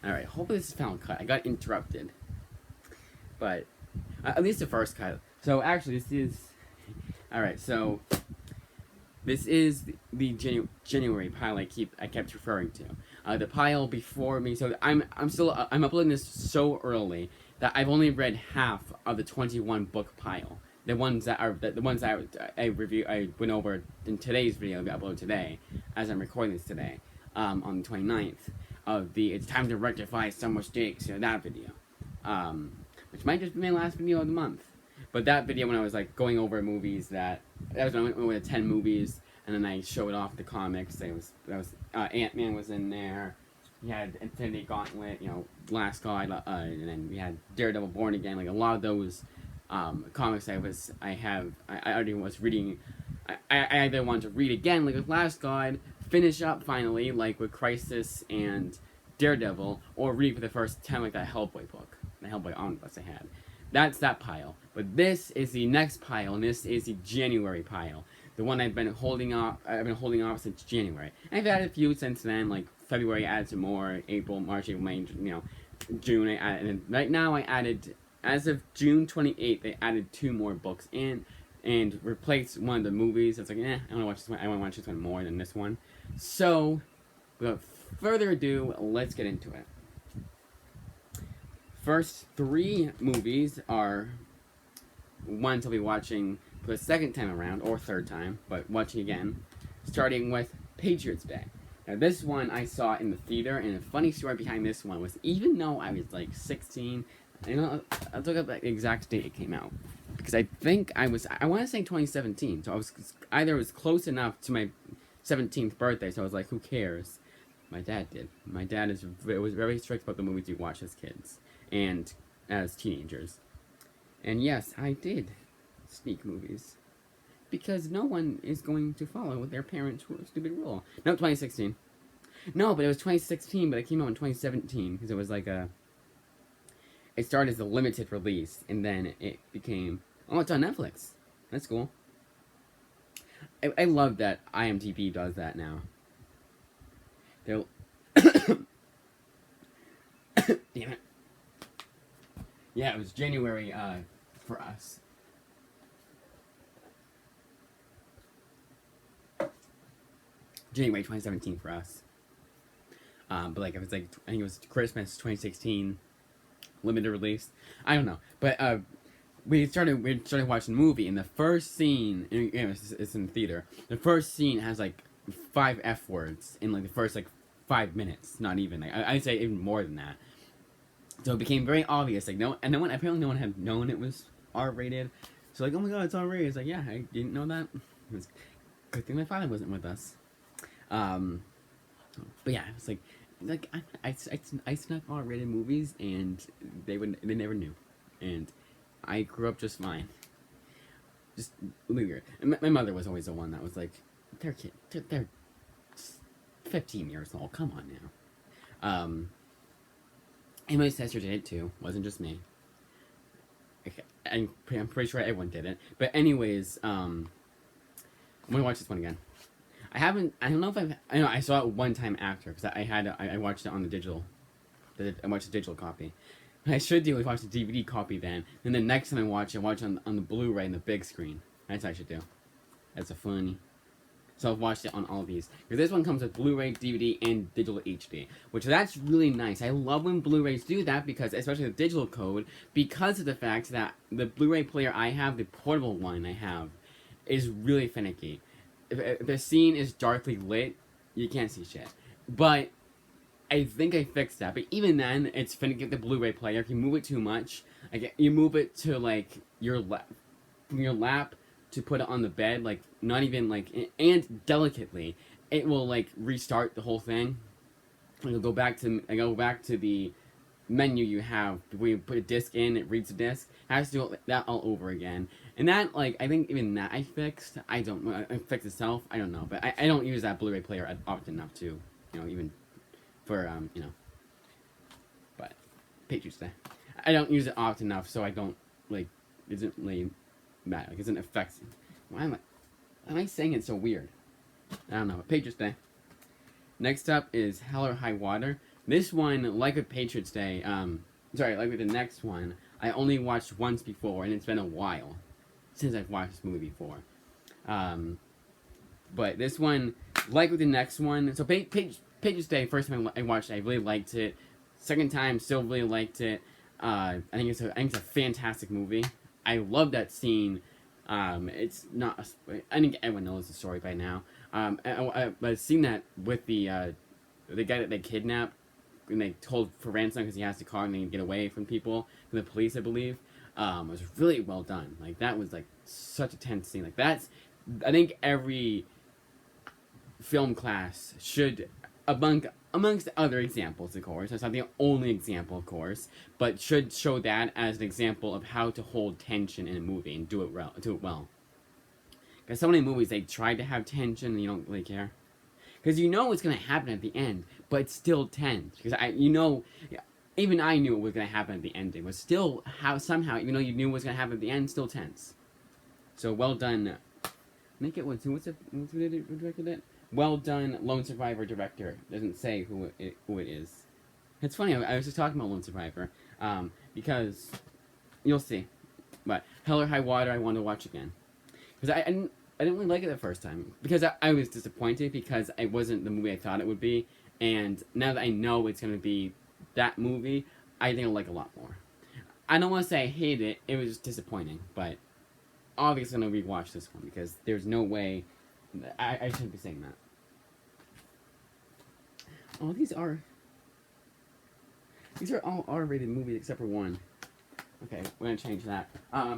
Alright, hopefully this is final cut. I got interrupted. But, at least the first cut. So, actually, this is... Alright, so... This is the January pile I kept referring to. The pile before me. So I'm uploading this so early that I've only read half of the 21 book pile. The ones that I went over in today's video that I upload today, as I'm recording this today, on the 29th of the It's Time to Rectify Some Mistakes, that video, which might just be my last video of the month. But that video, when I was like going over movies, that was when I went over the 10 movies, and then I showed off the comics. Ant-Man was in there. We had Infinity Gauntlet, Last God, and then we had Daredevil Born Again. Like a lot of those comics I already was reading. I either want to read again, like with Last God, finish up finally, like with Crisis and Daredevil, or read for the first time, like that Hellboy book, the Hellboy omnibus I had. That's that pile. But this is the next pile, and this is the January pile. The one I've been holding off since January. And I've added a few since then, like February I added some more, March, April, May, June I added, and right now I added, as of June 28th, I added 2 more books in, and replaced one of the movies. It's like, I want to watch this one, I want to watch this one more than this one. So, without further ado, let's get into it. First 3 movies are ones I'll be watching for the second time around, or third time, but watching again, starting with Patriots Day. Now this one I saw in the theater, and a funny story behind this one was, even though I was like 16, I'll look up the exact date it came out, because I think I want to say 2017, so it was close enough to my 17th birthday, so I was like, who cares? My dad did. My dad was very strict about the movies we watched as kids, and as teenagers. And yes, I did sneak movies. Because no one is going to follow their parents' stupid rule. No, 2016. No, but it was 2016, but it came out in 2017, because it was like it started as a limited release, and then it became, oh, it's on Netflix. That's cool. I love that IMDb does that now. They're... Damn it. Yeah, it was January, for us. January 2017 for us. But like, it was like, I think it was Christmas 2016, limited release. I don't know. But, we started watching the movie, and the first scene, it's in the theater, the first scene has like 5 F words in like the first like 5 minutes, not even. Like, I'd say even more than that. So it became very obvious, like, apparently no one had known it was R-rated. So like, oh my god, it's R-rated. It's like, yeah, I didn't know that. It was good thing my father wasn't with us. But yeah, it's like I snuck R-rated movies, and they never knew, and I grew up just fine. Just weird. And my mother was always the one that was like, they're 15 years old. Come on now. And my sister did it too. Wasn't just me. Okay, I'm pretty sure everyone did it. But anyways, I'm gonna watch this one again. I don't know if I saw it one time after, because I watched it on the digital. I watched the digital copy. What I should do is watch the DVD copy then. Then the next time I watch it on the Blu-ray and the big screen. That's what I should do. That's a funny. So I've watched it on all of these. Because this one comes with Blu-ray, DVD, and digital HD. Which that's really nice. I love when Blu-rays do that, because, especially the digital code, because of the fact that the Blu-ray player I have, the portable one I have, is really finicky. If the scene is darkly lit, you can't see shit. But I think I fixed that. But even then, it's finicky with the Blu-ray player. If you move it too much, like, you move it to like from your lap to put it on the bed, like, not even like, and delicately, it will like restart the whole thing. And you'll go back to the menu you have before you put a disc in. It reads the disc. It has to do that all over again. And that, like, I think even that I fixed. I fixed itself. I don't know, but I don't use that Blu-ray player often enough to, even for But Patriots Day, I don't use it often enough, so I don't like. Isn't really bad. Like, isn't affects. Why am I saying it so weird? I don't know. Patriots Day. Next up is Hell or High Water. This one, like with Patriots Day, like with the next one, I only watched once before, and it's been a while since I've watched this movie before. Um, but this one, like with the next one, so Patriots Day, first time I watched it, I really liked it. Second time, still really liked it. I think it's a fantastic movie. I love that scene. It's not. I think everyone knows the story by now. But seeing that with the guy that they kidnapped and they told for ransom because he has the car and they can get away from people, from the police, I believe, was really well done. Like that was like such a tense scene. Like that's. I think every film class should, amongst other examples, of course, that's not the only example, of course, but should show that as an example of how to hold tension in a movie and do it well. Because so many movies, they try to have tension and you don't really care. Because you know what's going to happen at the end, but it's still tense. Because even I knew what was going to happen at the ending. But still, somehow, even though you knew what was going to happen at the end, still tense. So well done. Make it, who directed it? Well done, Lone Survivor director. Doesn't say who it is. It's funny, I was just talking about Lone Survivor. Because, you'll see. But Hell or High Water, I want to watch again. Because I didn't really like it the first time. Because I was disappointed because it wasn't the movie I thought it would be. And now that I know it's going to be that movie, I think I'll like it a lot more. I don't want to say I hate it. It was just disappointing. But obviously I'm going to rewatch this one. Because there's no way... I shouldn't be saying that. Oh, these are all R-rated movies except for one. Okay, we're gonna change that.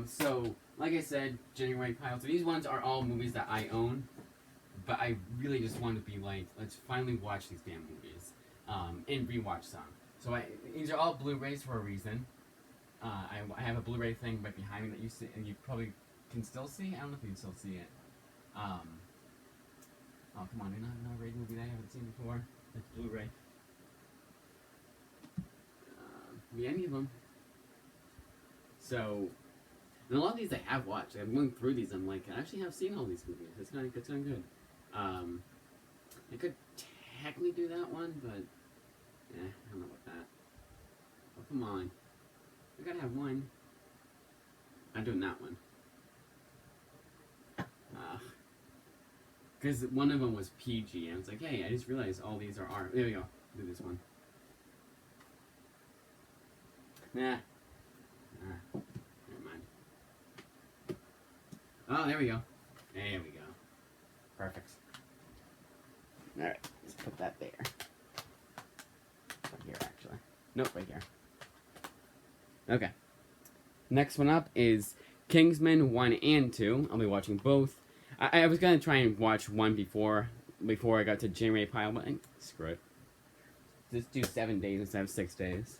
So like I said, January Pile. So these ones are all movies that I own, but I really just want to be like, let's finally watch these damn movies, and rewatch some. So these are all Blu-rays for a reason. I have a Blu-ray thing right behind me that you see, and you probably can still see. I don't know if you can still see it. Oh, come on, do not have a rated movie that I haven't seen before. It's Blu-ray. Be any of them. So, and a lot of these I have watched. I'm going through these. I'm like, I actually have seen all these movies. It's kind of good. I could technically do that one, but I don't know about that. Oh, come on. I gotta have one. I'm doing that one. Because one of them was PG, and I was like, hey, I just realized all these are R. There we go. Do this one. Nah. Never mind. Oh, there we go. There we go. Perfect. Alright, let's put that there. Right here, actually. Nope, right here. Okay. Next one up is Kingsman 1 and 2. I'll be watching both. I was going to try and watch one before I got to January Pile, but screw it. Just do 7 days instead of 6 days.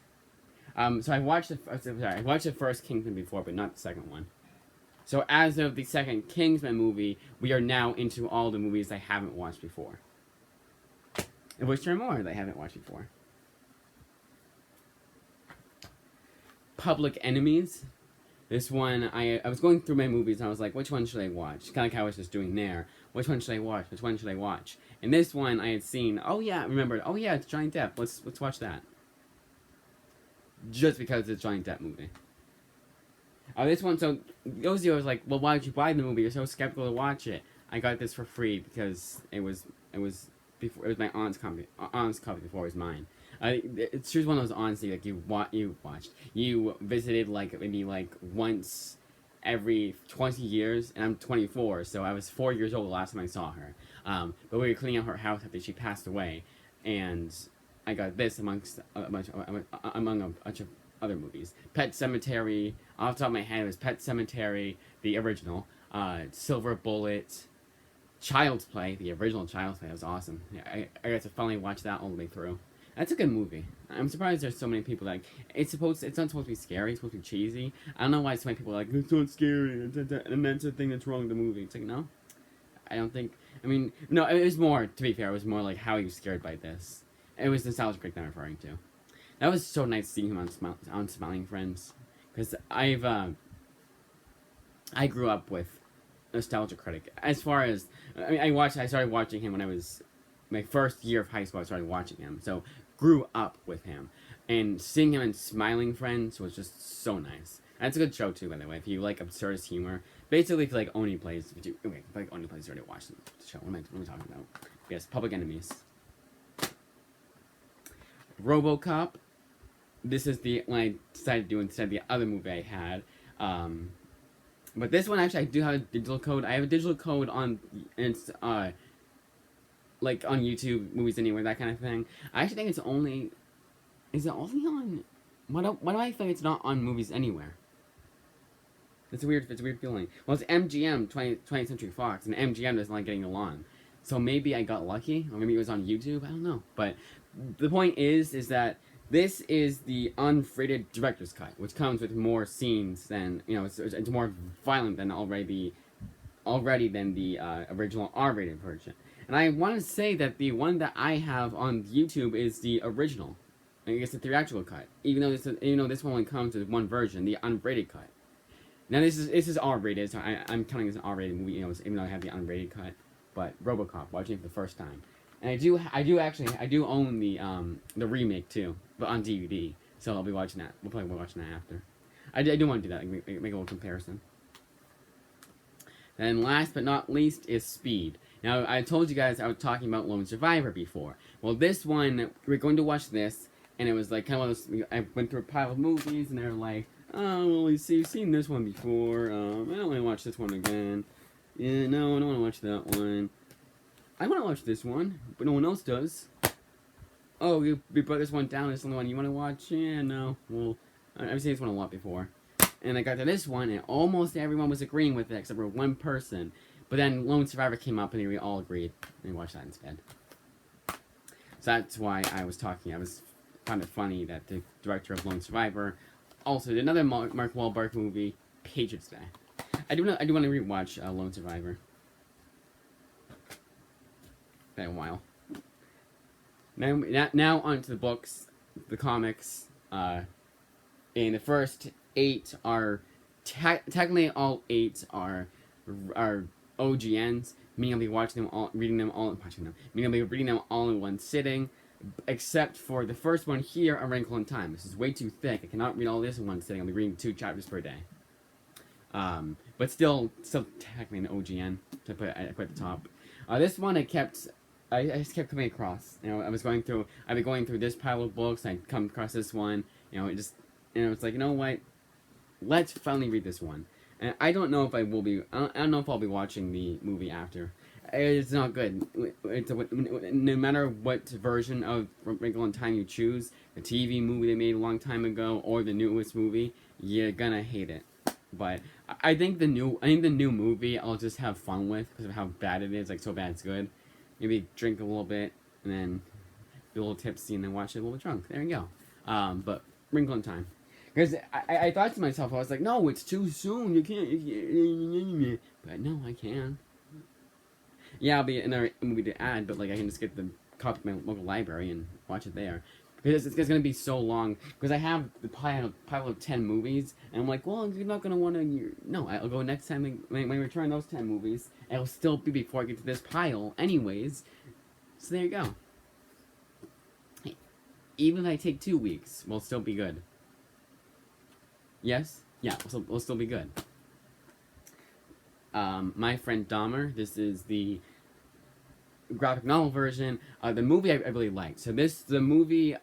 So I watched the first Kingsman before, but not the second one. So as of the second Kingsman movie, we are now into all the movies I haven't watched before. And which there are more that I haven't watched before. Public Enemies. This one, I was going through my movies and I was like, which one should I watch? Kind of like how I was just doing there. Which one should I watch? Which one should I watch? And this one I had seen, it's Johnny Depp. Let's watch that. Just because it's a Johnny Depp movie. This one, so those of you was like, well, why did you buy the movie? You're so skeptical to watch it. I got this for free because it was my aunt's copy before it was mine. She was one of those aunts that you visited like maybe like once every 20 years, and I'm 24, so I was 4 years old the last time I saw her. But we were cleaning out her house after she passed away, and I got this among a bunch of other movies. Pet Sematary, off the top of my head, it was Pet Sematary, the original, Silver Bullet, Child's Play, the original Child's Play, was awesome. Yeah, I got to finally watch that all the way through. That's a good movie. I'm surprised there's so many people that it's not supposed to be scary. It's supposed to be cheesy. I don't know why so many people are like, it's not scary, and that's the thing that's wrong with the movie. It's like, no, I don't think. I mean, no, it was more. To be fair, it was more like how he was scared by this. It was Nostalgia Critic that I'm referring to. That was so nice seeing him on Smiling Friends, because I grew up with Nostalgia Critic. As far as I started watching him when I was my first year of high school. I started watching him. So grew up with him, and seeing him in Smiling Friends was just so nice. That's a good show too, by the way. If you like absurdist humor, basically, if you like Oni Plays, if you like Oni Plays, you already watched the show. What am I talking about? Yes, Public Enemies. RoboCop. This is the one I decided to do instead of the other movie I had. But this one actually I do have a digital code. I have a digital code on it's like on YouTube, Movies Anywhere, that kind of thing. I actually think it's only. Is it only on? Why do I think it's not on Movies Anywhere? It's a weird feeling. Well, it's MGM, 20th Century Fox, and MGM doesn't like getting along. So maybe I got lucky, or maybe it was on YouTube. I don't know. But the point is that this is the unrated director's cut, which comes with more scenes than it's more violent than already than the original R-rated version. And I want to say that the one that I have on YouTube is the original. I guess the theatrical cut, even though this one only comes with one version, the unrated cut. Now this is R-rated, so I'm counting this an R-rated movie, even though I have the unrated cut. But RoboCop, watching it for the first time, and I do own the remake too, but on DVD. So I'll be watching that. We'll probably be watching that after. I do want to do that, make a little comparison. Then last but not least is Speed. Now I told you guys I was talking about Lone Survivor before. Well, this one we're going to watch this, and it was like kind of one of those. I went through a pile of movies, and they're like, oh, well, you've seen this one before. I don't want to watch this one again. Yeah, no, I don't want to watch that one. I want to watch this one, but no one else does. Oh, we brought this one down. This is the one you want to watch? Yeah, no. Well, I've seen this one a lot before. And I got to this one, and almost everyone was agreeing with it, except for one person. But then Lone Survivor came up, and we all agreed. And we watched that instead. So that's why I was talking. I found it funny that the director of Lone Survivor also did another Mark Wahlberg movie, Patriots Day. I do want to rewatch Lone Survivor. Been a while. Now onto the books, the comics. And the first 8 are technically all 8 are OGNs. Meaning I'll be watching them all, meaning I'll be reading them all in one sitting. Except for the first one here, A Wrinkle in Time. This is way too thick. I cannot read all this in one sitting. I'll be reading 2 chapters per day. But still technically an OGN to put at the top. This one I just kept coming across. I've been going through this pile of books. I come across this one. It's like, you know what? Let's finally read this one. And I don't know if I will be. I don't know if I'll be watching the movie after. It's not good. No matter what version of Wrinkle in Time you choose, the TV movie they made a long time ago or the newest movie, you're gonna hate it. But I think the new movie I'll just have fun with because of how bad it is. Like, so bad it's good. Maybe drink a little bit and then be a little tipsy and then watch it a little drunk. There you go. But Wrinkle in Time. Because I thought to myself, I was like, no, it's too soon. You can't. But no, I can. Yeah, I'll be another movie to add, but like I can just get the copy from my local library and watch it there. Because it's going to be so long. Because I have the pile of 10 movies, and I'm like, well, you're not going to want to. No, I'll go next time when I return those 10 movies. It'll still be before I get to this pile, anyways. So there you go. Hey, even if I take 2 weeks, we'll still be good. Yes? Yeah, we'll still be good. My Friend Dahmer. This is the graphic novel version. The movie I really liked. So this movie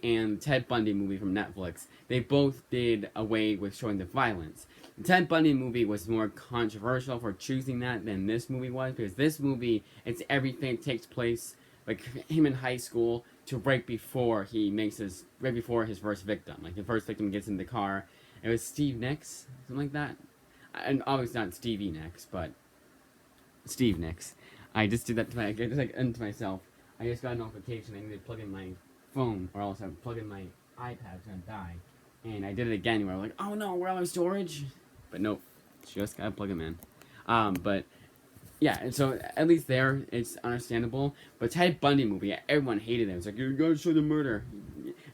and Ted Bundy movie from Netflix, they both did away with showing the violence. The Ted Bundy movie was more controversial for choosing that than this movie was, because this movie, it's everything takes place like him in high school to right before his first victim. Like the first victim gets in the car. It was Steve Nicks, something like that. And obviously not Stevie Nicks, but Steve Nicks. I just did that to myself. I just got a notification I needed to plug in my phone, or else I would plug in my iPad, it's gonna die. And I did it again where I'm like, oh no, we're out of storage. But nope, just gotta plug them in. But yeah, and so at least there, it's understandable. But Ted Bundy movie, everyone hated it. It was like, you gotta show the murder.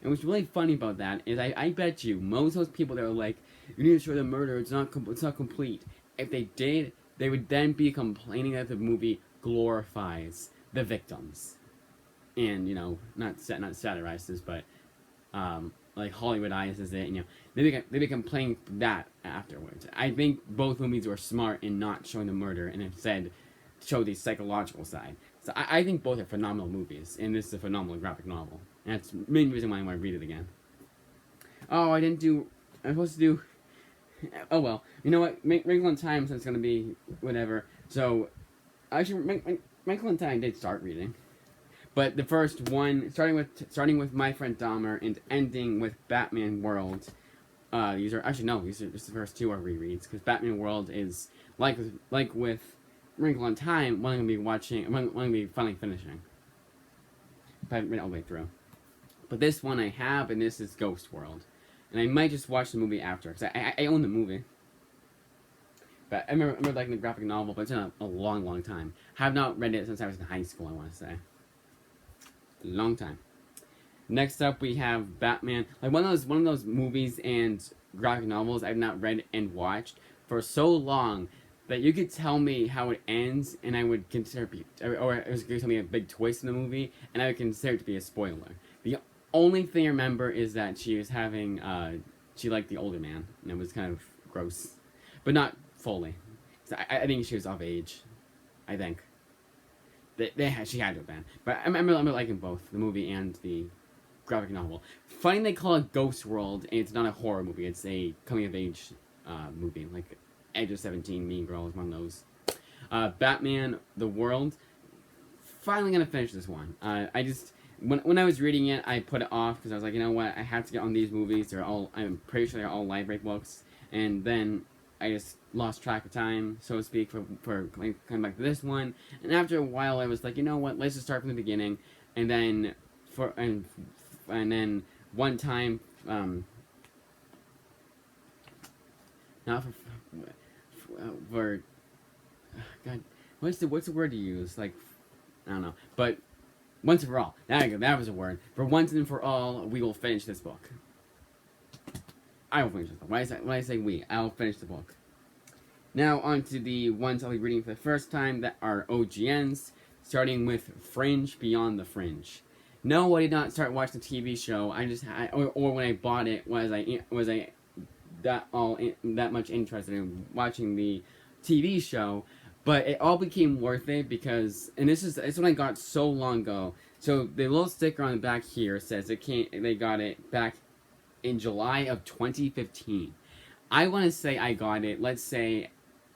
And what's really funny about that is I bet you most of those people that were like, you need to show the murder, it's not complete. If they did, they would then be complaining that the movie glorifies the victims. and not satirizes, but like Hollywoodizes it. They become playing that afterwards. I think both movies were smart in not showing the murder and instead show the psychological side. So I think both are phenomenal movies, and this is a phenomenal graphic novel. And that's the main reason why I want to read it again. Oh, I didn't do. I'm supposed to do. Oh well, you know what? Wrinkle in Time, so it's gonna be whatever. So, actually, Wrinkle in Time did start reading, but the first one, starting with My Friend Dahmer and ending with Batman World. These are actually no, these are just the first two are rereads because Batman World is like with Wrinkle in Time. One I'm gonna be watching. One I'm gonna be finally finishing. I haven't read it all the way through, but this one I have, and this is Ghost World. And I might just watch the movie after, because I own the movie. But I remember liking the graphic novel, but it's been a long, long time. Have not read it since I was in high school, I want to say. Long time. Next up, we have Batman. Like one of those movies and graphic novels I've not read and watched for so long that you could tell me how it ends, and I would consider or it was going to tell me a big twist in the movie, and I would consider it to be a spoiler. The only thing I remember is that she was having, she liked the older man, and it was kind of gross. But not fully. So I think she was of age. I think. She had to have been. But I remember liking both, the movie and the graphic novel. Funny they call it Ghost World, and it's not a horror movie, it's a coming-of-age movie, like Edge of 17, Mean Girl is one of those. Batman, The World. Finally gonna finish this one. When I was reading it, I put it off because I was like, you know what, I have to get on these movies. I'm pretty sure they're all library books. And then I just lost track of time, so to speak, for coming back to this one. And after a while, I was like, you know what, let's just start from the beginning. And then and then one time, not for God, what's the word to use? Like, I don't know, but. Once and for all. There you go. That was a word. For once and for all, we will finish this book. I will finish this book. When I say we, I will finish the book. Now on to the ones I'll be reading for the first time that are OGNs, starting with Fringe Beyond the Fringe. No, I did not start watching the TV show. Or when I bought it, was I that much interested in watching the TV show. But it all became worth it because, and it's when I got so long ago. So the little sticker on the back here says they got it back in July of 2015. I want to say I got it, let's say,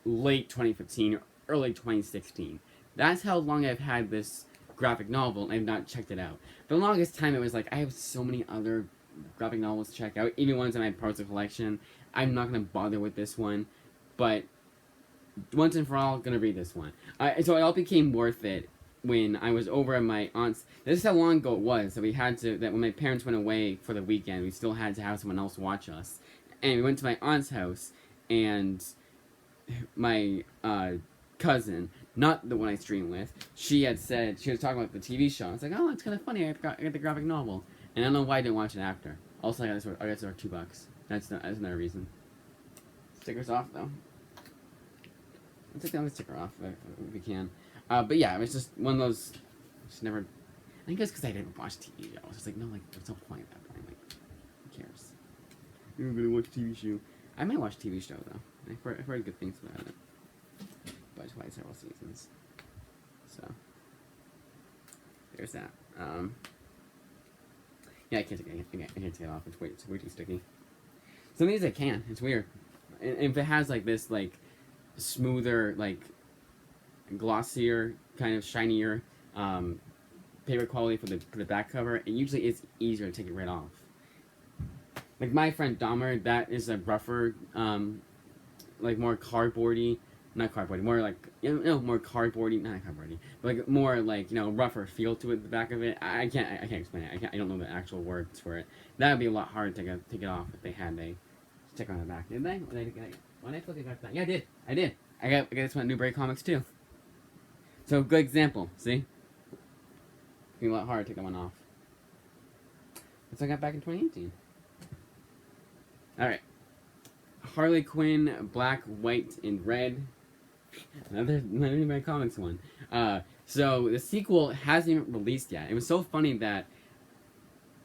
late 2015 or early 2016. That's how long I've had this graphic novel and I've not checked it out. For the longest time, it was like, I have so many other graphic novels to check out, even ones in my personal collection. I'm not going to bother with this one, but once and for all, gonna read this one. So it all became worth it when I was over at my aunt's. This is how long ago it was that that when my parents went away for the weekend, we still had to have someone else watch us. And we went to my aunt's house, and my cousin, not the one I stream with, she had said, she was talking about the TV show. I was like, oh, it's kind of funny, I got the graphic novel. And I don't know why I didn't watch it after. Also, I got this for $2. That's another reason. Stickers off, though. Let's take the other sticker off if we can. But yeah, it was just one of those. Just never. I think it's because I didn't watch TV. I was just like, no, like there's no point at that point. Like, who cares? You're gonna watch TV show. I might watch TV show though. I've heard good things about it. But it's probably several seasons. So there's that. Yeah, I can't take it off. It's way too sticky. Some of these I can. It's weird. And if it has like this like smoother, like glossier, kind of shinier paper quality for the back cover, it usually is easier to take it right off. Like My Friend Dahmer, that is a rougher, like more cardboardy, not cardboardy, more like more cardboardy, not cardboardy, but like more like rougher feel to it. The back of it, I can't explain it. I don't know the actual words for it. That would be a lot harder to take it off if they had a sticker on the back. Did they? When I flipped it back, yeah, I did. I got this one at Newbury Comics too. So good example. See, it's a lot harder to take that one off. That's what I got back in 2018. All right, Harley Quinn, Black, White, and Red. Another Newbury Comics one. So the sequel hasn't even released yet. It was so funny that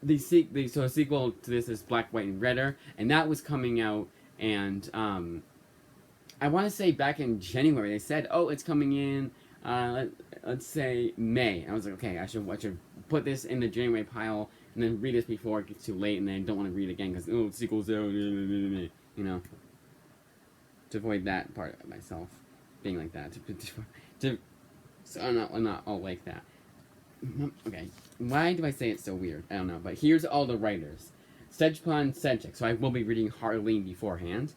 the sequel to this is Black, White, and Redder, and that was coming out, and I want to say back in January they said, oh, it's coming in. Let's say May. And I was like, okay, I should put this in the January pile and then read this before it gets too late, and then I don't want to read it again because the sequel's there, you know, to avoid that part of myself being like that. So I'm not all like that. Okay, why do I say it's so weird? I don't know, but here's all the writers. Stjepan Šejić, so I will be reading Harleen beforehand.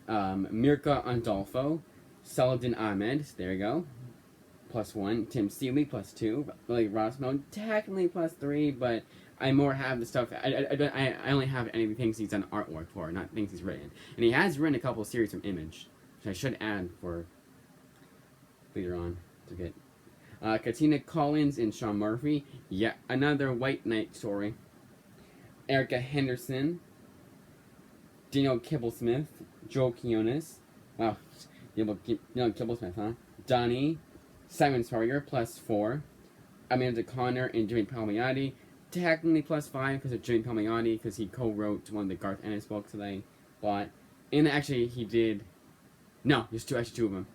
Mirka Andolfo, Saladin Ahmed, there you go, +1. Tim Seeley, +2. Lily Rossmo, technically +3, but I more have the stuff. I only have any things he's done artwork for, not things he's written. And he has written a couple of series from Image, which I should add for later on to get. Katina Collins and Sean Murphy, yet another White Knight story. Erica Henderson, Daniel Kibblesmith, Joel Quinones, wow, Kibblesmith, huh? Donnie, Simon Spurrier, +4. Amanda Connor and Jimmy Palmiotti, technically +5 because of Jimmy Palmiotti, because he co-wrote one of the Garth Ennis books that I bought. And actually, he did. No, there's two of them.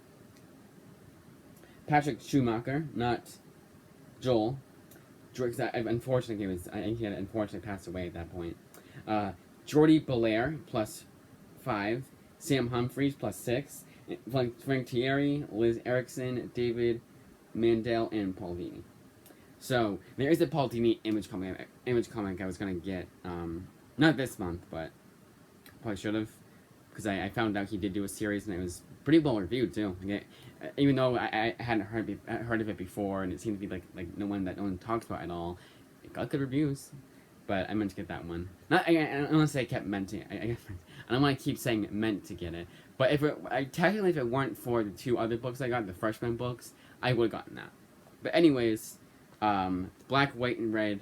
Patrick Schumacher, not Joel. Unfortunately, he had unfortunately passed away at that point. Jordi Belair, +5. Sam Humphries, +6. Frank Thierry, Liz Erickson, David Mandel, and Paul Dini. So there is a Paul Dini image comic I was gonna get, not this month, but probably should have, because I found out he did do a series and it was pretty well reviewed too. Even though I hadn't heard of it before, and it seemed to be like no one talks about it at all. It got good reviews, but I meant to get that one. I don't want to say I kept meant to. I don't want to keep saying meant to get it. But technically, if it weren't for the two other books I got, the freshman books, I would have gotten that. But anyways, Black, White, and Red.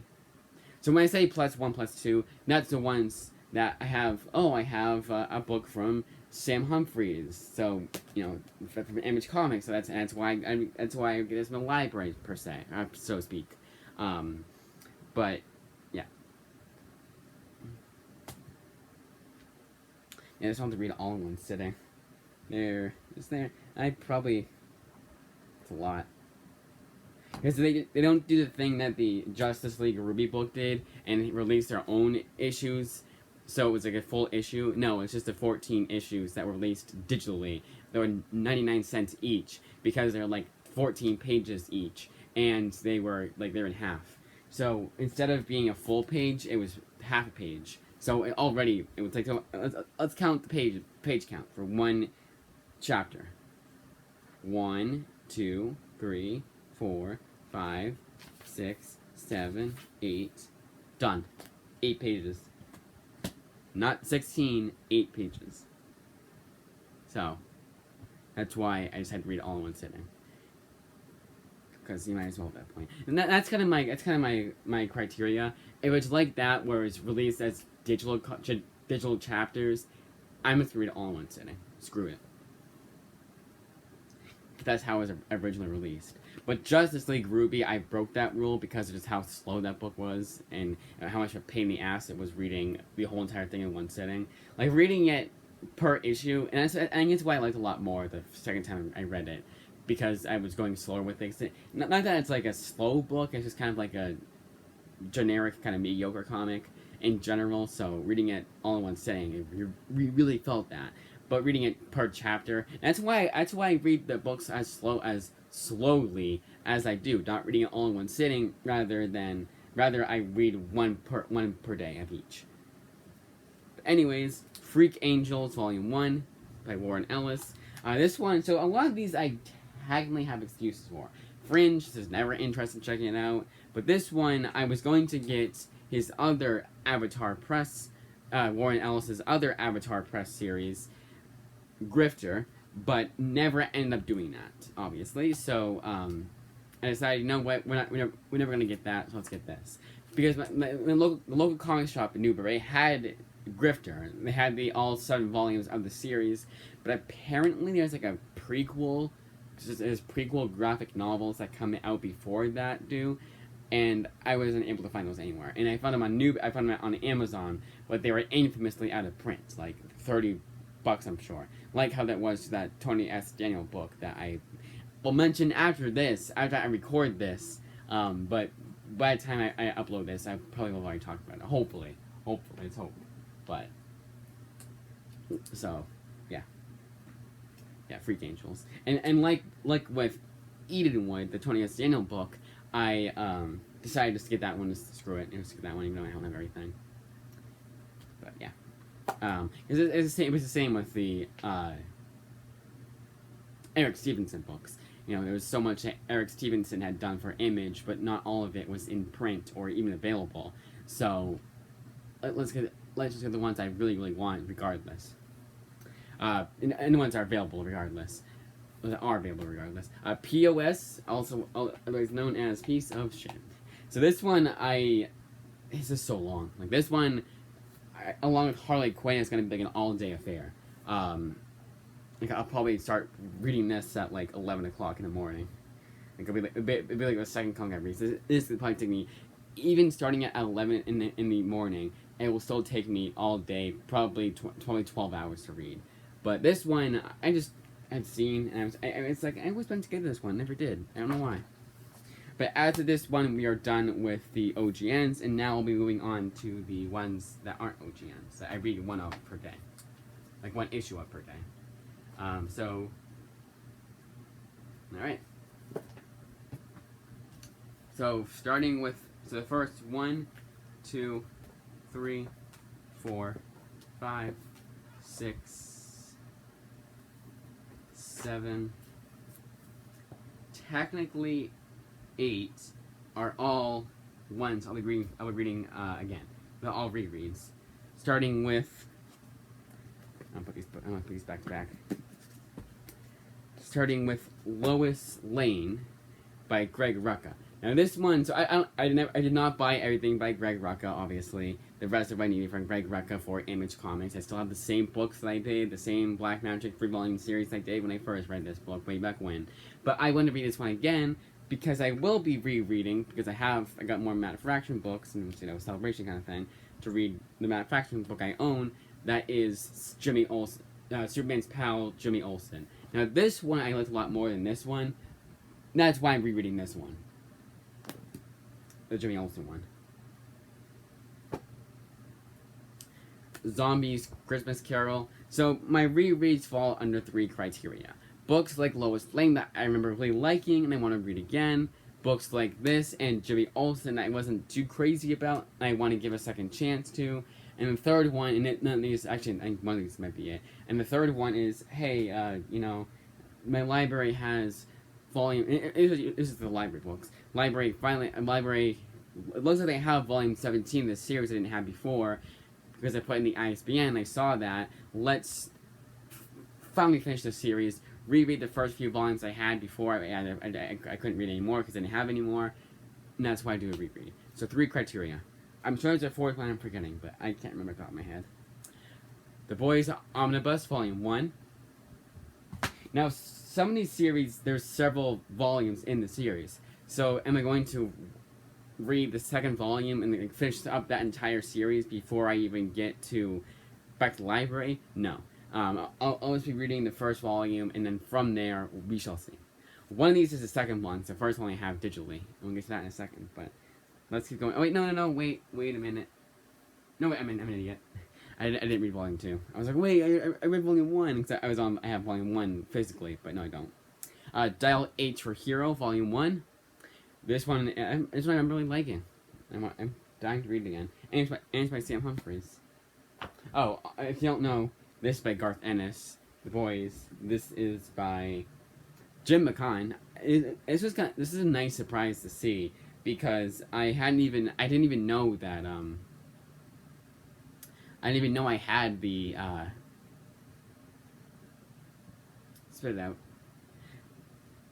So when I say +1, +2, that's the ones that I have. Oh, I have a book from Sam Humphries. So from Image Comics. So that's why I get this from the library per se, so to speak. But yeah. I just want to read it all in one sitting. It's there. It's a lot. Because they don't do the thing that the Justice League Ruby book did and release their own issues, so it was like a full issue. No, it's just the 14 issues that were released digitally. They were 99 cents each because they're like 14 pages each, and they're in half. So instead of being a full page, it was half a page. So it would take. So let's count the page count for one chapter. 1, 2, 3, 4, 5, 6, 7, 8. Done. 8 pages. Not 16, 8 pages. So that's why I just had to read it all in one sitting. Because you might as well at that point. And that's kind of my criteria. If it's like that, where it's released as digital chapters, I'm going to read it all in one sitting. Screw it. That's how it was originally released. But Justice League Ruby, I broke that rule because of just how slow that book was and how much of a pain in the ass it was reading the whole entire thing in one sitting. Like reading it per issue, and I think it's why I liked it a lot more the second time I read it, because I was going slower with things. Not that it's like a slow book, it's just kind of like a generic kind of mediocre comic in general. So reading it all in one sitting, you really felt that. But reading it per chapter, that's why I read the books as slowly as I do, not reading it all in one sitting. Rather I read one per day of each. But anyways, Freak Angels Volume 1 by Warren Ellis. This one, so a lot of these I technically have excuses for. Fringe, this is never interested in checking it out. But this one, I was going to get his other Avatar Press, Warren Ellis's other Avatar Press series, Grifter, but never ended up doing that, obviously. So I decided, you know what, we're never gonna get that, so let's get this. Because the local comic shop in Newbury had Grifter. They had all 7 volumes of the series, but apparently there's like a prequel there's prequel graphic novels that come out before that do, and I wasn't able to find those anywhere. And I found them on Amazon, but they were infamously out of print, like $30, I'm sure. Like how that was to that Tony S. Daniel book that I will mention after I record this. But by the time I upload this, I probably will already talk about it. Hopefully, it's hope. But so, yeah, Freak Angels, and like with Edenwood, the Tony S. Daniel book, I decided to skip that one. Just screw it, skip that one, even though I don't have everything. But yeah, it's the same. It was the same with the Eric Stevenson books. There was so much that Eric Stevenson had done for Image, but not all of it was in print or even available. So let's just get the ones I really, really want, regardless. And the ones that are available, regardless. POS, also otherwise known as Piece of Shit. So this one, it's just so long. Like this one, along with Harley Quinn, is going to be like an all-day affair. Like I'll probably start reading this at like 11 o'clock in the morning. Like it'll be like the second comic I read. So this will probably take me, even starting at 11 in the morning, it will still take me all day, probably 12 hours to read. But this one, I just had seen, and it's like, I always meant to get this one, never did. I don't know why. But after this one, we are done with the OGNs, and now we'll be moving on to the ones that aren't OGNs, that I read one of per day. Like one issue of per day. Alright. So, starting with, the first 1, 2, 3, 4, 5, 6, 7, technically 8 are all ones I'll be reading again. They're all rereads. Starting with, I'm gonna put these back to back. Starting with Lois Lane by Greg Rucka. Now this one, so I did not buy everything by Greg Rucka, obviously. The rest of I needed from Greg Rucka for Image Comics. I still have the same books that I did, the same Black Magic 3-volume series I did when I first read this book way back when. But I want to read this one again because I will be rereading, because I got more Matt Fraction books and celebration kind of thing to read. The Matt Fraction book I own, that is Jimmy Olsen, Superman's pal Jimmy Olsen. Now this one I liked a lot more than this one. That's why I'm rereading this one. The Jimmy Olsen one. Zombies Christmas Carol. So my rereads fall under 3 criteria. Books like Lois Lane that I remember really liking and I want to read again. Books like this and Jimmy Olsen that I wasn't too crazy about, I want to give a second chance to. And the third one, and none of these, actually, I think one of these might be it. And the third one is, hey, my library has volume. This is the library books. Library, it looks like they have volume 17, the series I didn't have before, because I put in the ISBN, I saw that. Let's finally finish the series, reread the first few volumes I had before. I couldn't read anymore because I didn't have any more, and that's why I do a reread. So 3 criteria. I'm sure there's a 4th one I'm forgetting, but I can't remember off the top of my head. The Boys Omnibus, Volume 1. Now, some of these series, there's several volumes in the series. So, am I going to read the second volume and finish up that entire series before I even get back to the library? No. I'll always be reading the first volume, and then from there, we shall see. One of these is the second one, so the first one I have digitally. We'll get to that in a second, but let's keep going. Oh, wait, no, wait a minute. No, wait, I'm an idiot. I didn't read Volume 2. I was like, wait, I read Volume 1, because I have Volume 1 physically, but no, I don't. Dial H for Hero, Volume 1. This one I'm really liking. I'm dying to read it again. And it's by Sam Humphries. Oh, if you don't know, this is by Garth Ennis. The Boys. This is by Jim McKeon. This is a nice surprise to see, because I didn't even know that I didn't even know I had the spit it out.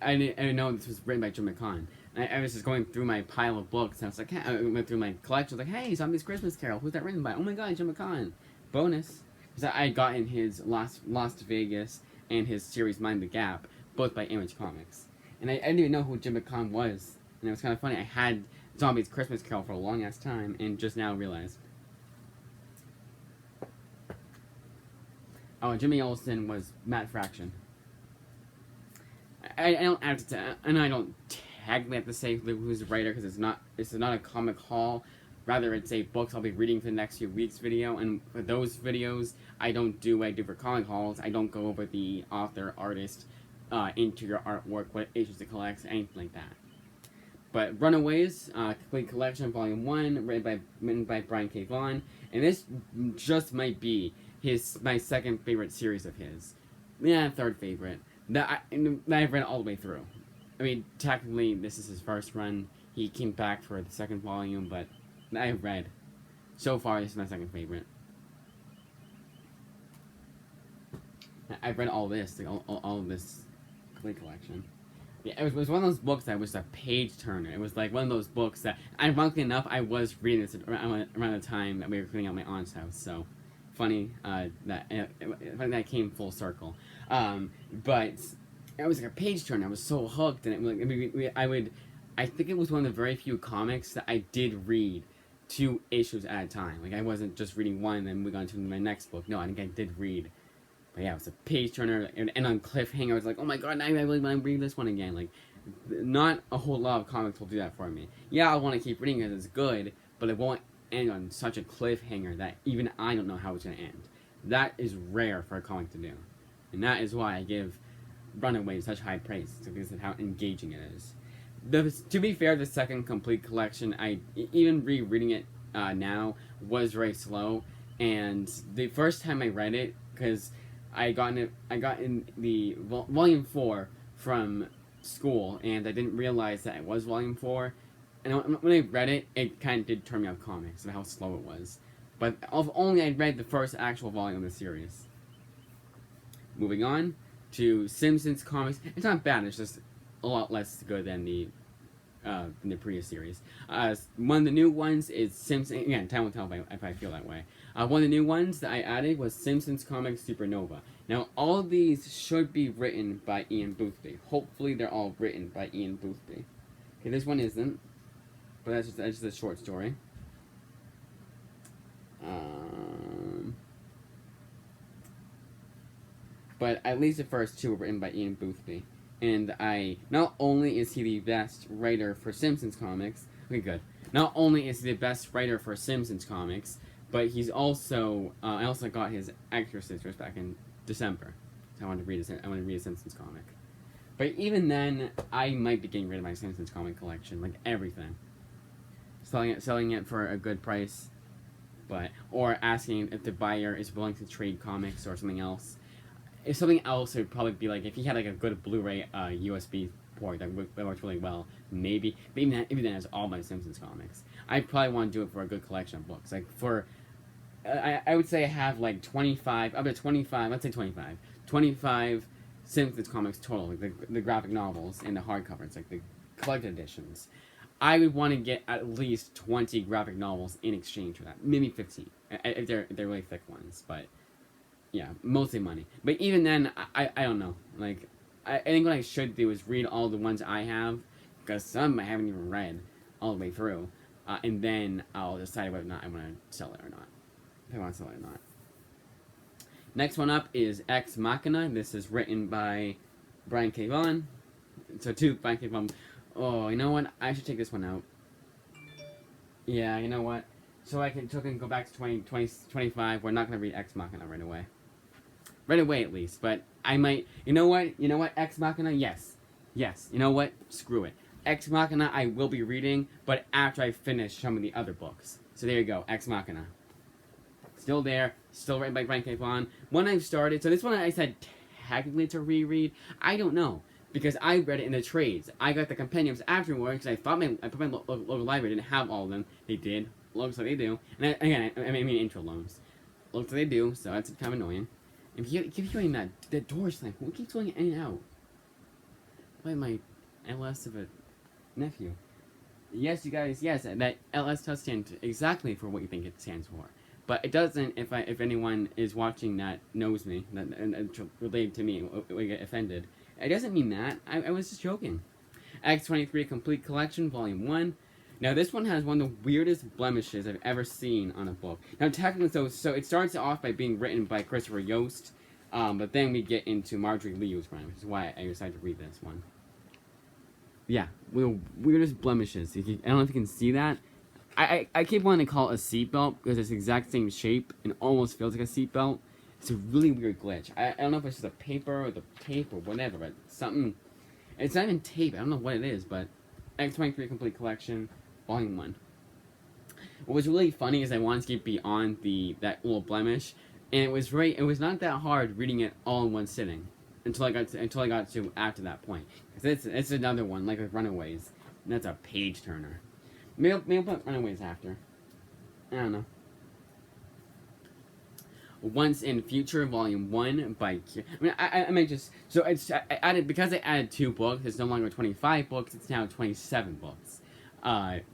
I didn't know this was written by Jim McKeon. I was just going through my pile of books, and I was like, hey, I went through my collection. I was like, hey, Zombies Christmas Carol. Who's that written by? Oh my god, Jim McKeon. Bonus. Because I got in his Las Vegas and his series Mind the Gap. both by Image Comics. And I didn't even know who Jim McCon was. And it was kind of funny. I had Zombies Christmas Carol for a long ass time and just now realized. Oh, Jimmy Olsen was Matt Fraction. I don't have to, and I don't technically have to say who's the writer because it's not a comic haul. Rather, it's a books I'll be reading for the next few weeks video. And for those videos, I don't do what I do for comic hauls. I don't go over the author, artist, interior artwork, what issues to collect, anything like that. But Runaways, Complete Collection, Volume 1, written by Brian K. Vaughan. And this just might be my second favorite series of his. Yeah, third favorite. That I've read all the way through. I mean, technically, this is his first run. He came back for the second volume, but I've read. So far, this is my second favorite. I've read all this, like, all of this complete collection. Yeah, it was one of those books that was a page turner. It was like one of those books that, ironically enough, I was reading this around the time that we were cleaning out my aunt's house. So, funny that came full circle. But it was like a page turner. I was so hooked, and I think it was one of the very few comics that I did read 2 issues at a time. Like I wasn't just reading one and then moving on to my next book. No, I think I did read. But yeah, it was a page turner, and on cliffhanger, I was like, oh my god, now I really want to read this one again. Like, not a whole lot of comics will do that for me. Yeah, I want to keep reading it, it's good, but it won't end on such a cliffhanger that even I don't know how it's going to end. That is rare for a comic to do. And that is why I give Runaways such high praise, because of how engaging it is. To be fair, the second complete collection, even rereading it now, was very slow. And the first time I read it, because I got in the volume 4 from school, and I didn't realize that it was volume 4. And when I read it, it kind of did turn me off comics and how slow it was. But if only I'd read the first actual volume of the series. Moving on to Simpsons comics. It's not bad, it's just a lot less good than the previous series. One of the new ones is Simpsons. Again, time will tell if I feel that way. One of the new ones that I added was Simpsons Comics Supernova. Now, all of these should be written by Ian Boothby. Hopefully, they're all written by Ian Boothby. Okay, this one isn't, but that's just a short story. But at least the first 2 were written by Ian Boothby. And not only is he the best writer for Simpsons comics, okay, good. Not only is he the best writer for Simpsons comics, but he's also, I also got his Extra Sisters back in December. So I wanted to read a Simpsons comic. But even then, I might be getting rid of my Simpsons comic collection, like everything. Selling it for a good price, or asking if the buyer is willing to trade comics or something else. If something else, it would probably be like if he had like a good Blu-ray USB port that works really well, maybe. But even then, it's all my Simpsons comics. I probably want to do it for a good collection of books. Like I would say I have like 25, up to 25. Let's say 25 Simpsons comics total, like the graphic novels and the hardcovers, like the collected editions. I would want to get at least 20 graphic novels in exchange for that, maybe 15 if they're really thick ones, but. Yeah, mostly money. But even then, I don't know. Like, I think what I should do is read all the ones I have, because some I haven't even read all the way through, and then I'll decide whether or not I want to sell it or not. If I want to sell it or not. Next one up is Ex Machina. This is written by Brian K. Vaughan. So, Brian K. Vaughan. Oh, you know what? I should take this one out. Yeah, you know what? So I can go back to 25. We're not going to read Ex Machina right away. Right away, at least. But I might... You know what? Ex Machina? Yes. You know what? Screw it. Ex Machina I will be reading, but after I finish some of the other books. So there you go. Ex Machina. Still there. Still written by Brian K. Vaughan. When I've started... So this one I said technically to reread. I don't know. Because I read it in the trades. I got the compendiums afterwards, because I thought my local library didn't have all of them. They did. Looks like they do. And I mean intro loans. Looks like they do, so that's kind of annoying. And if you keep hearing that door slam, who keeps going in and out? By my LS of a nephew. Yes, you guys, yes, that LS does stand exactly for what you think it stands for. But it doesn't, if anyone is watching that knows me, that related to me, will get offended. It doesn't mean that. I was just joking. X-23 Complete Collection, Volume 1. Now, this one has one of the weirdest blemishes I've ever seen on a book. Now, technically, so it starts off by being written by Christopher Yost, but then we get into Marjorie Liu's run, which is why I decided to read this one. Yeah, the weirdest blemishes. I don't know if you can see that. I keep wanting to call it a seatbelt because it's the exact same shape and almost feels like a seatbelt. It's a really weird glitch. I don't know if it's just the paper or the tape or whatever, but something. It's not even tape. I don't know what it is, but X-23 Complete Collection, Volume 1. What was really funny is I wanted to get beyond that little blemish, and it was not that hard reading it all in one sitting until I got to after that point. Because it's another one, like with Runaways, and that's a page turner. Maybe I'll put Runaways after. I don't know. Once in Future, Volume 1 by... I might just... So I added 2 books, it's no longer 25 books, it's now 27 books.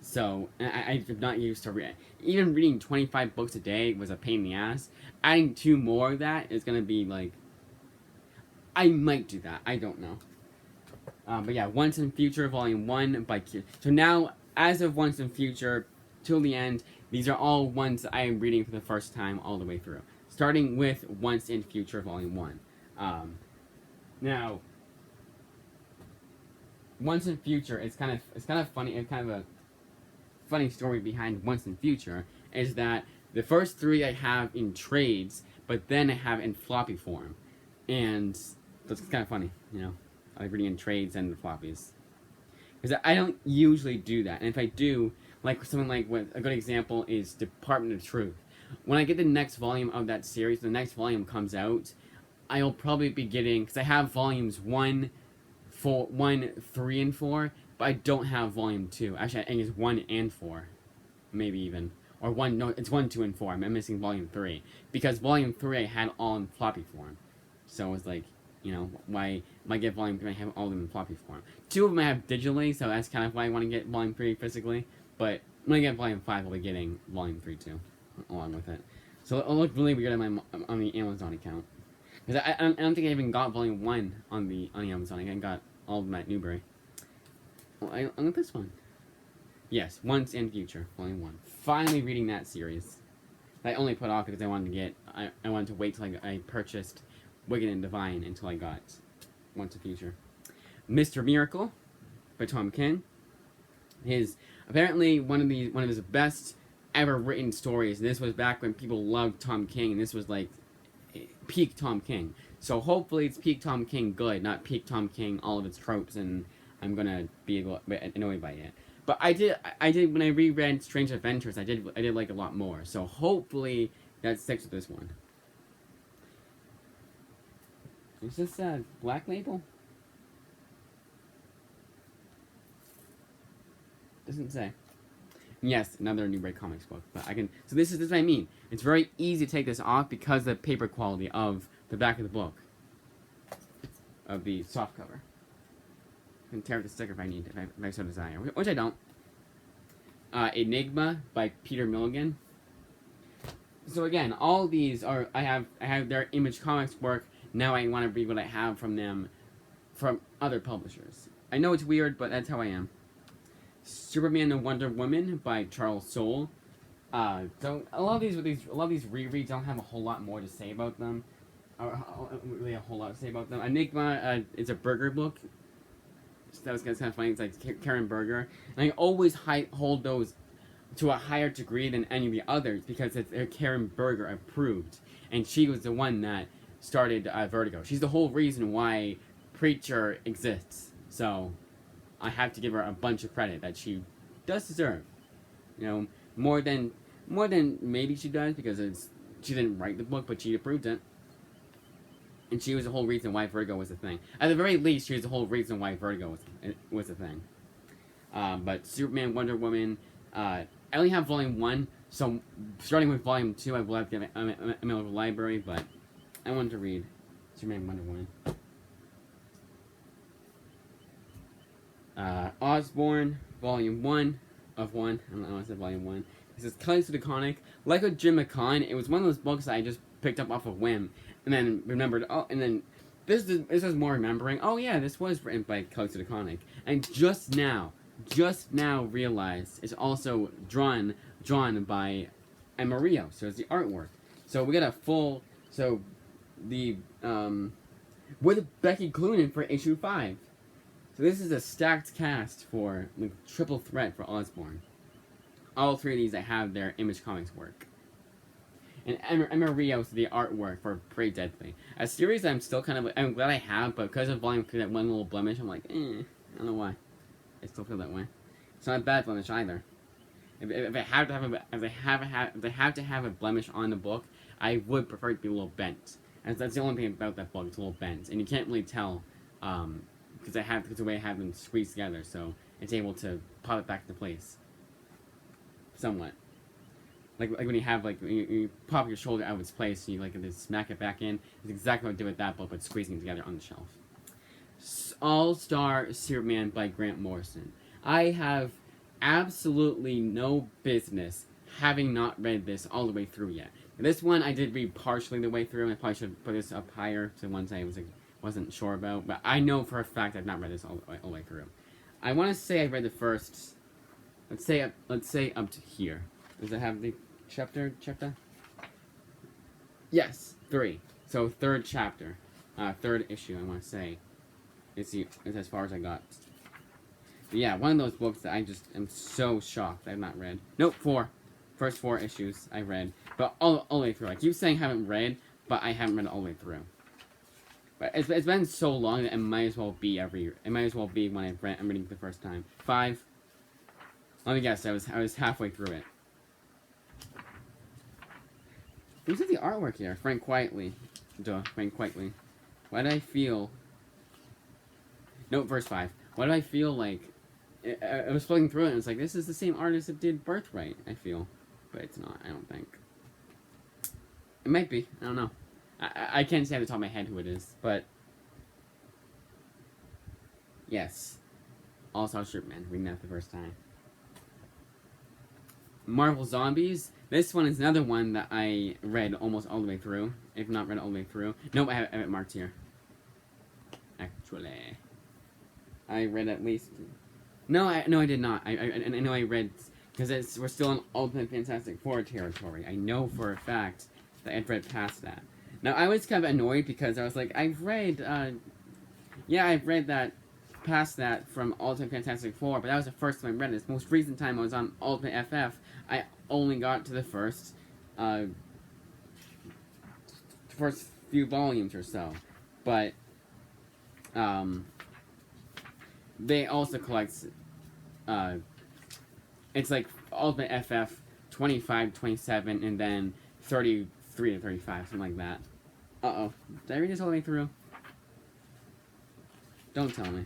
So I'm not used to even reading 25 books a day was a pain in the ass. Adding 2 more of that is gonna be like... I might do that, I don't know. But yeah, Once in Future, Volume 1 by... So now, as of Once in Future, till the end, these are all ones that I am reading for the first time all the way through. Starting with Once in Future, Volume 1. Now, Once in Future, it's kind of funny. It's kind of a funny story behind Once in Future is that the first 3 I have in trades, but then I have in floppy form, and that's kind of funny. You know, I like reading in trades and the floppies because I don't usually do that, and if I do, like something like what a good example is Department of Truth. When I get the next volume of that series, the next volume comes out, I'll probably be getting, because I have volumes 1, 3, and 4, but I don't have volume 2. Actually, I think it's 1 and 4, maybe even. Or 1, no, it's 1, 2, and 4. I'm missing volume 3. Because volume 3 I had all in floppy form. So it was like, you know, why get volume 3 I have all of them in floppy form. 2 of them I have digitally, so that's kind of why I want to get volume 3 physically. But when I get volume 5, I'll be getting volume 3 too, along with it. So it'll look really weird on the Amazon account. Because I don't think I even got volume 1 on the Amazon. I got all of them at Newbury. Well, I got this one. Yes, Once in Future, Volume 1. Finally reading that series. I only put off because I wanted to get... I wanted to wait till I purchased Wicked and Divine until I got Once in Future. Mr. Miracle by Tom King. Apparently one of his best ever written stories. This was back when people loved Tom King, and this was like peak Tom King. So hopefully it's peak Tom King good, not peak Tom King all of its tropes, and I'm gonna be annoyed by it. But I did when I reread Strange Adventures, I did like a lot more. So hopefully that sticks with this one. Is this Black Label? Doesn't say. Yes, another Newbury Comics book, but I can. So this is what I mean. It's very easy to take this off because of the paper quality of the back of the book, of the soft cover. I can tear up the sticker if I need, if I so desire, which I don't. Enigma by Peter Milligan. So again, all these are I have their Image Comics work. Now I want to read what I have from them, from other publishers. I know it's weird, but that's how I am. Superman and Wonder Woman by Charles Soule. So a lot of these rereads don't have a whole lot more to say about them. Really a whole lot to say about them. Enigma is a Berger book. So that was kind of funny. It's like Karen Berger, and I always hold those to a higher degree than any of the others because they're Karen Berger approved, and she was the one that started Vertigo. She's the whole reason why Preacher exists. So I have to give her a bunch of credit that she does deserve. You know, more than maybe she does because she didn't write the book, but she approved it. And she was the whole reason why Vertigo was a thing. At the very least, she was the whole reason why Vertigo was a thing. But Superman, Wonder Woman, I only have Volume 1, so starting with Volume 2, I will have to get a middle of the library, but I wanted to read Superman, Wonder Woman. Osborne, Volume 1 of 1. I don't know, I said Volume 1. This is Colors of the Conic. Like with Jim McCon, it was one of those books that I just picked up off a whim, and then remembered, oh, and then this is more remembering. Oh yeah, this was written by Coats of the Conic, and just now realized it's also drawn by Amarillo. So it's the artwork. So we got a full. So the with Becky Cloonan for issue 5. So this is a stacked cast for like triple threat for Osborn. All three of these that have their Image Comics work. And Emma Rios the artwork for Pray Deadly. A series I'm still I'm glad I have, but because of Volume 3, that one little blemish, I'm like, I don't know why. I still feel that way. It's not a bad blemish either. If they have to have a blemish on the book, I would prefer it to be a little bent. And that's the only thing about that book, it's a little bent. And you can't really tell, because the way I have them squeezed together, so it's able to pop it back into place. Somewhat. Like when you have you pop your shoulder out of its place and you smack it back in. It's exactly what I did with that book, but squeezing it together on the shelf. All-Star Superman by Grant Morrison. I have absolutely no business having not read this all the way through yet. This one I did read partially the way through, and I probably should put this up higher to ones I wasn't sure about. But I know for a fact I've not read this all the way through. I want to say I read the first. Let's say up to here. Does it have the chapter? Yes, 3. So third chapter, third issue. I want to say, it's as far as I got. But yeah, one of those books that I just am so shocked I've not read. Nope, 4. First 4 issues I read, but all the way through. I keep saying I haven't read, but I haven't read it all the way through. But it's been so long that it might as well be it might as well be when I'm reading it the first time. 5. Let me guess. I was halfway through it. Who's at the artwork here? Frank Quitely. Frank Quitely. Why did I feel... Nope, verse 5. Why did I feel like... I was flipping through it and it's like, this is the same artist that did Birthright, I feel. But it's not, I don't think. It might be. I don't know. I can't say at the top of my head who it is, but... Yes. All-Star Superman. Reading that the first time. Marvel Zombies. This one is another one that I read almost all the way through. If not read all the way through. Nope, I have it marked here. Actually. I read at least... No, I did not. I know I read... Because we're still in Ultimate Fantastic Four territory. I know for a fact that I've read past that. Now, I was kind of annoyed because I was like, I've read that past that from Ultimate Fantastic Four, but that was the first time I read it. This most recent time I was on Ultimate FF, I only got to the first few volumes or so. But, they also collect, it's like Ultimate FF 25, 27, and then 33 to 35, something like that. Uh-oh. Did I read this all the way through? Don't tell me.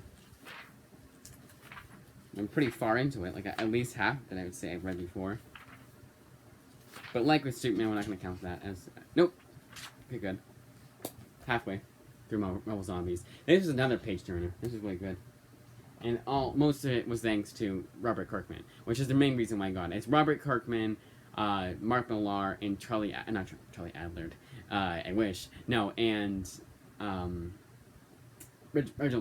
I'm pretty far into it, like at least half that I would say I've read before. But like with Superman, we're not going to count that as... Nope. Okay, good. Halfway through Marvel Zombies. This is another page turner. This is really good. And most of it was thanks to Robert Kirkman, which is the main reason why I got it. It's Robert Kirkman, Mark Millar, and not Charlie Adlard. I wish. No, and Reginald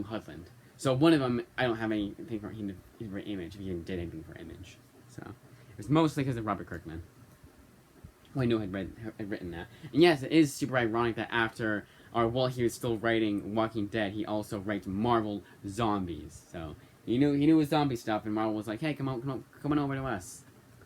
Hudlin. So one of them, I don't have anything for Image, if he did anything for Image. So it was mostly because of Robert Kirkman, who I knew had written that. And yes, it is super ironic that while he was still writing Walking Dead, he also writes Marvel Zombies. So he knew his zombie stuff, and Marvel was like, "Hey, come on over to us."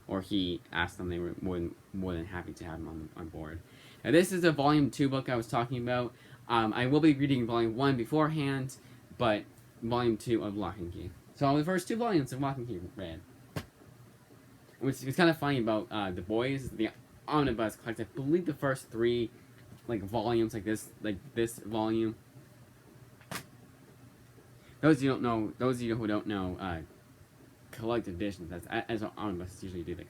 Or he asked them; they were more than happy to have him on board. Now, this is a Volume 2 book I was talking about. I will be reading Volume 1 beforehand, but Volume 2 of Lock and Key. So the first 2 volumes of Lock and Key read. Which is kind of funny about The Boys. The Omnibus collects, I believe, the first 3 volumes, like this volume. Those of you who don't know, collect editions. That's as Omnibus usually do. They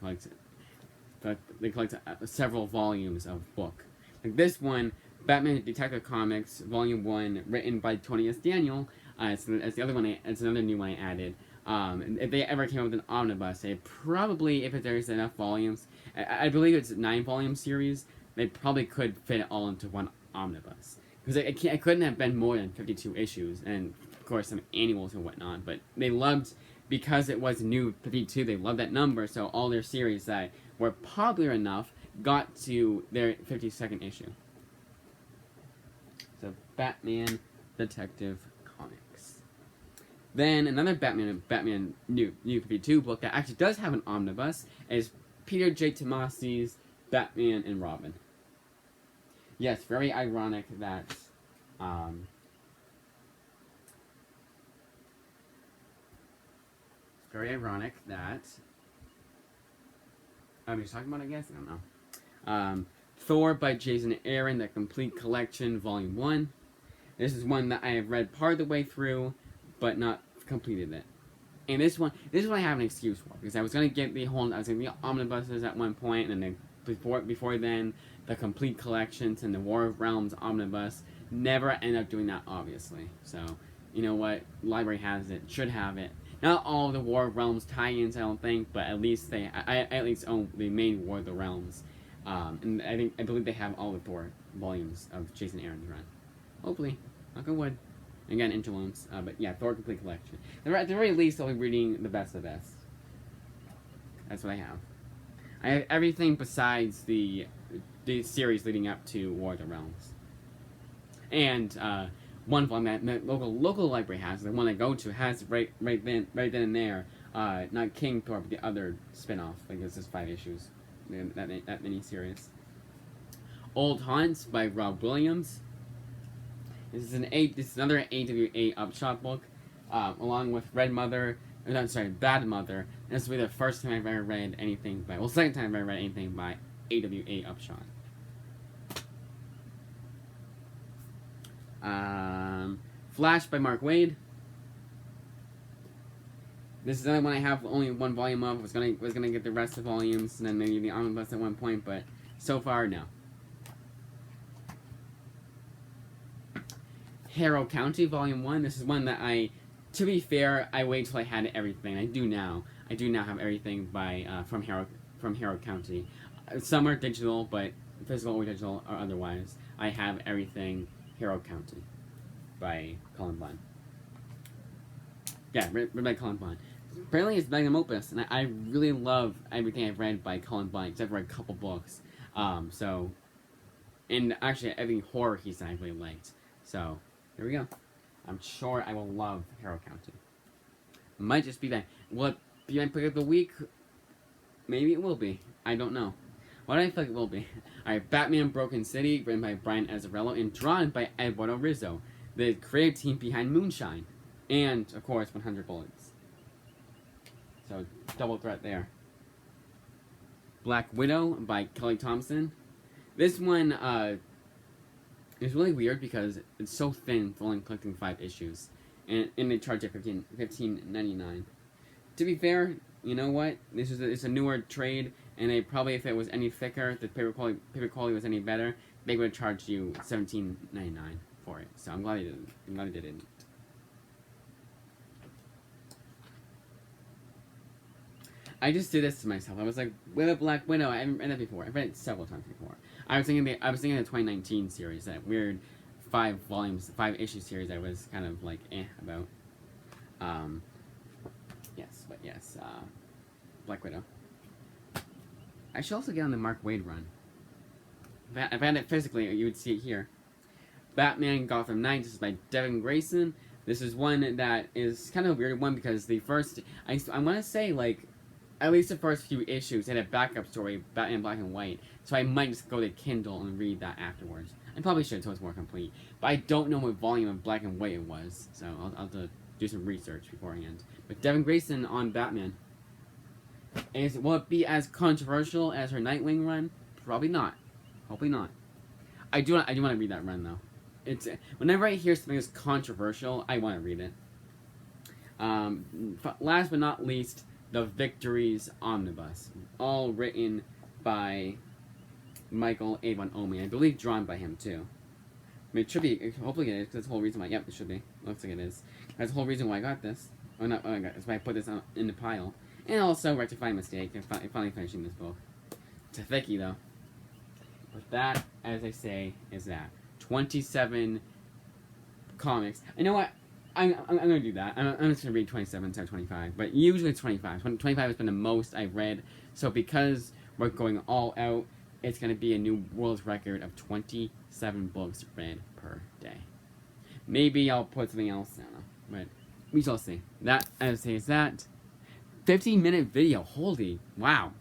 collect several volumes of book. Like this one, Batman Detective Comics, Volume 1, written by Tony S. Daniel. It's the other one. It's another new one I added. If they ever came up with an omnibus, they probably, if there's enough volumes, I believe it's a 9-volume series, they probably could fit it all into one omnibus. because it couldn't have been more than 52 issues, and of course some annuals and whatnot. But they loved, because it was new 52. They loved that number, so all their series that were popular enough got to their 52nd issue. So Batman Detective Comics. Then another Batman New 52 book that actually does have an omnibus is Peter J. Tomasi's Batman and Robin. Yes, very ironic that I'm just talking about, I guess, I don't know. Thor by Jason Aaron, the Complete Collection, Volume 1. This is one that I have read part of the way through, but not completed it. And this one I have an excuse for, because I was gonna get the omnibuses at one point, and then before then, the Complete Collections and the War of Realms omnibus. Never end up doing that, obviously. So, you know what? Library has it, should have it. Not all the War of Realms tie-ins, I don't think, but at least I at least own the main War of the Realms. And I believe they have all the Thor volumes of Jason Aaron's run. Hopefully, knock on wood. Again, interloans, but yeah, Thor Complete Collection. At the very least, I'll be reading the best of the best. That's what I have. I have everything besides the series leading up to War of the Realms. And one volume that local library has, the one I go to, has right then and there, not King Thor, but the other spin-off. Like, it's just 5 issues. That mini series. Old Haunts by Rob Williams. This is another AWA Upshot book, along with Bad Mother. And this will be the first time I've ever read anything by, second time I've ever read anything by AWA Upshot. Flash by Mark Waid. This is another one I have only one volume of. Was gonna get the rest of the volumes, and then maybe the omnibus at one point, but so far, no. Harrow County Volume 1. This is one that to be fair, I wait till I had everything. I do now have everything by from Harrow County. Some are digital, but physical or digital or otherwise, I have everything Harrow County by Cullen Bunn. Yeah, read by Cullen Bunn. Apparently it's magnum opus, and I really love everything I've read by Cullen Bunn, except for a couple books. And actually every horror he's done I really liked. So, here we go. I'm sure I will love Harrow County. Might just be that. Will it be my pick of the week? Maybe it will be. I don't know. What do I feel like it will be? Alright, Batman Broken City, written by Brian Azzarello and drawn by Eduardo Rizzo, the creative team behind Moonshine. And, of course, 100 Bullets. So, double threat there. Black Widow by Kelly Thompson. This one, is really weird because it's so thin, it's only collecting 5 issues. And they charge it $15.99. To be fair, you know what? It's a newer trade, and they probably, if it was any thicker, the paper quality was any better, they would charge you $17.99 for it. So I'm glad they didn't. They didn't. I just did this to myself. I was like, with a Black Widow. I haven't read that before. I've read it several times before. I was thinking the 2019 series, that weird 5 issue series. I was kind of like about. Yes, Black Widow. I should also get on the Mark Waid run. If I had it physically, you would see it here. Batman Gotham Knights is by Devin Grayson. This is one that is kind of a weird one because the first, I want to say, like, at least the first few issues had a backup story, Batman Black and White, so I might just go to Kindle and read that afterwards. I probably should, so it's more complete. But I don't know what volume of Black and White it was, so I'll have to do some research beforehand. But Devin Grayson on Batman. Will it be as controversial as her Nightwing run? Probably not. Hopefully not. I do want to read that run, though. It's whenever I hear something that's controversial, I want to read it. Last but not least, The Victories Omnibus, all written by Michael Avon Omi. I believe drawn by him too. I mean, it should be. Hopefully it is. That's the whole reason why. Yep, it should be. Looks like it is. That's the whole reason why I got this. Oh, not. Oh, that's why I put this in the pile. And also rectify a mistake and finally finishing this book. It's a thickie though. But that, as I say, is that. 27 comics. You know what? I'm gonna do that. I'm just gonna read 27 instead of 25. But usually it's 25. 25 has been the most I've read. So because we're going all out, it's gonna be a new world record of 27 books read per day. Maybe I'll put something else. I don't know, but we shall see. That I would say is that 15-minute video. Holy wow!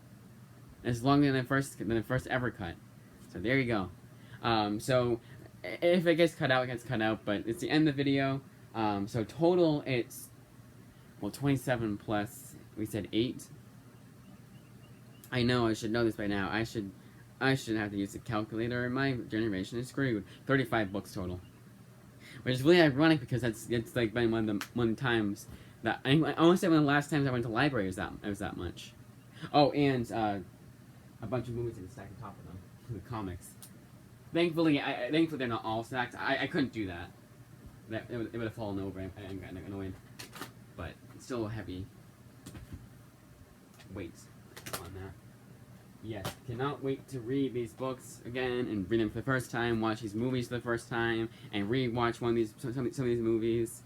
It's longer than the first ever cut. So there you go. So if it gets cut out, it gets cut out. But it's the end of the video. So total, it's 27 plus. We said 8. I know I should know this by now. I should have to use a calculator. My generation is screwed. 35 books total, which is really ironic because it's like been one of the times that I want to say one of the last times I went to the library was that much. Oh, and a bunch of movies in the stack on top of them, the comics. Thankfully they're not all stacked. I couldn't do that. It would have fallen over and gotten annoyed. But it's still a heavy weight on that. Yes, cannot wait to read these books again and read them for the first time, watch these movies for the first time, and re-watch some of these movies.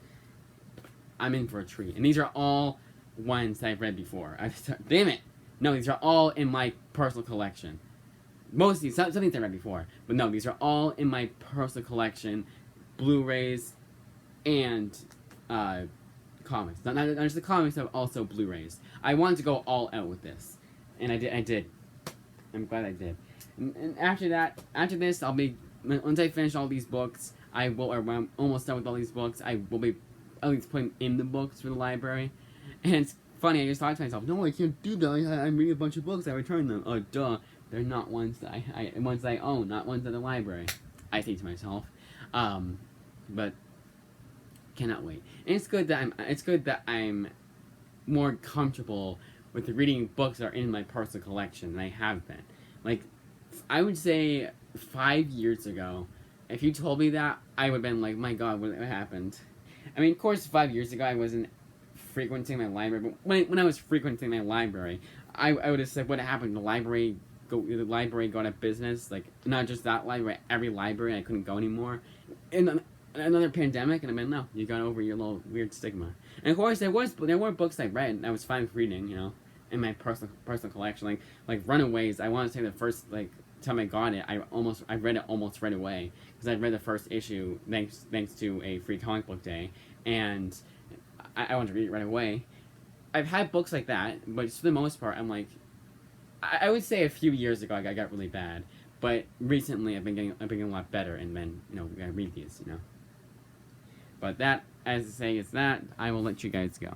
I'm in for a treat. And these are all ones that I've read before. Damn it! No, these are all in my personal collection. Most of these, some things I read before, but no, these are all in my personal collection. Blu-rays and comics. Not just the comics, but also Blu-rays. I wanted to go all out with this, and I did. I'm glad I did. And after this, I'll be, once I finish all these books, I'm almost done with all these books, I will be at least putting in the books for the library. And it's funny, I just thought to myself, no, I can't do that. I'm reading a bunch of books, I return them. Oh, duh. They're not ones that ones I own, not ones at the library. I think to myself. But cannot wait. And it's good that I'm more comfortable with reading books that are in my personal collection than I have been. Like, I would say 5 years ago, if you told me that, I would have been like, my God, what happened? I mean, of course, 5 years ago, I wasn't frequenting my library, but when I was frequenting my library, I would have said, what happened? The library go out of business? Like, not just that library, every library, I couldn't go anymore. And another pandemic, and I mean, no, you got over your little weird stigma. And of course, there were books I read, and I was fine with reading, you know, in my personal collection, like Runaways. I want to say the first time I got it, I read it almost right away because I read the first issue thanks to a free comic book day, and I wanted to read it right away. I've had books like that, but for the most part, I'm like, I would say a few years ago I got really bad, but recently I've been getting a lot better, and then I read these, But that, as I say, is that I will let you guys go.